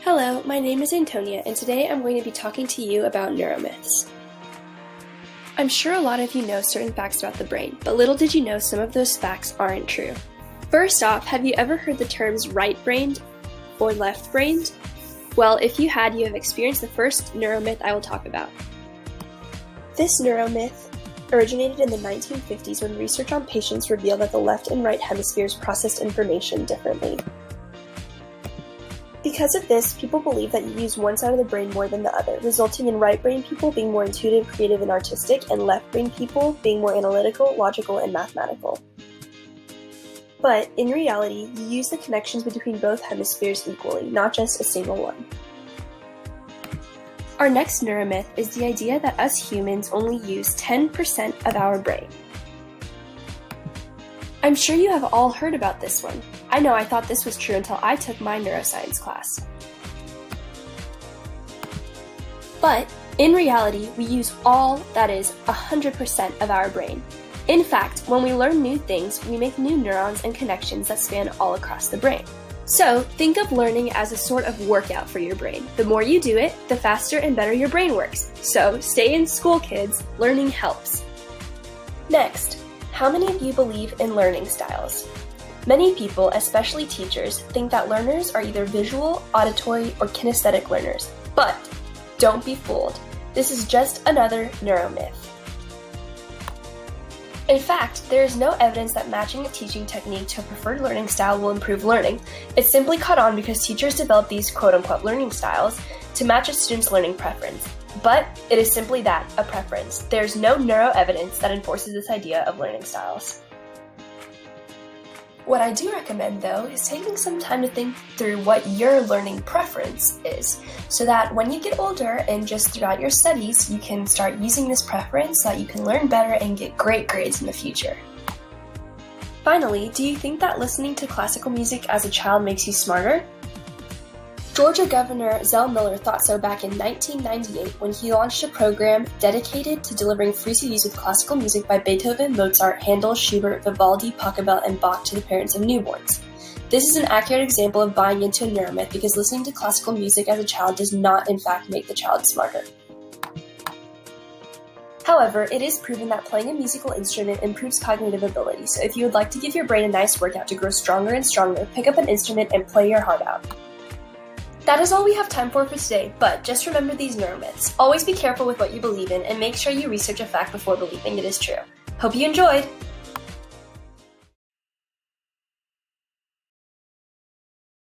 Hello, my name is Antonia, and today I'm going to be talking to you about neuromyths. I'm sure a lot of you know certain facts about the brain, but little did you know some of those facts aren't true. First off, have you ever heard the terms right-brained or left-brained? Well, if you had, you have experienced the first neuromyth I will talk about. This neuromyth originated in the 1950s when research on patients revealed that the left and right hemispheres processed information differently. Because of this, people believe that you use one side of the brain more than the other, resulting in right-brain people being more intuitive, creative, and artistic, and left-brain people being more analytical, logical, and mathematical. But, in reality, you use the connections between both hemispheres equally, not just a single one. Our next neuromyth is the idea that us humans only use 10% of our brain. I'm sure you have all heard about this one. I know I thought this was true until I took my neuroscience class. But, in reality, we use all, that is, 100% of our brain. In fact, when we learn new things, we make new neurons and connections that span all across the brain. So, think of learning as a sort of workout for your brain. The more you do it, the faster and better your brain works. So, stay in school, kids. Learning helps. Next, how many of you believe in learning styles? Many people, especially teachers, think that learners are either visual, auditory, or kinesthetic learners. But don't be fooled. This is just another neuromyth. In fact, there is no evidence that matching a teaching technique to a preferred learning style will improve learning. It's simply caught on because teachers develop these quote-unquote learning styles to match a student's learning preference. But it is simply that, a preference. There's no neuroevidence that enforces this idea of learning styles. What I do recommend, though, is taking some time to think through what your learning preference is, so that when you get older and just throughout your studies, you can start using this preference so that you can learn better and get great grades in the future. Finally, do you think that listening to classical music as a child makes you smarter? Georgia Governor Zell Miller thought so back in 1998 when he launched a program dedicated to delivering free CDs with classical music by Beethoven, Mozart, Handel, Schubert, Vivaldi, Pachelbel, and Bach to the parents of newborns. This is an accurate example of buying into a neuromyth because listening to classical music as a child does not in fact make the child smarter. However, it is proven that playing a musical instrument improves cognitive ability, so if you would like to give your brain a nice workout to grow stronger and stronger, pick up an instrument and play your heart out. That is all we have time for today, but just remember these neuromyths. Always be careful with what you believe in and make sure you research a fact before believing it is true. Hope you enjoyed!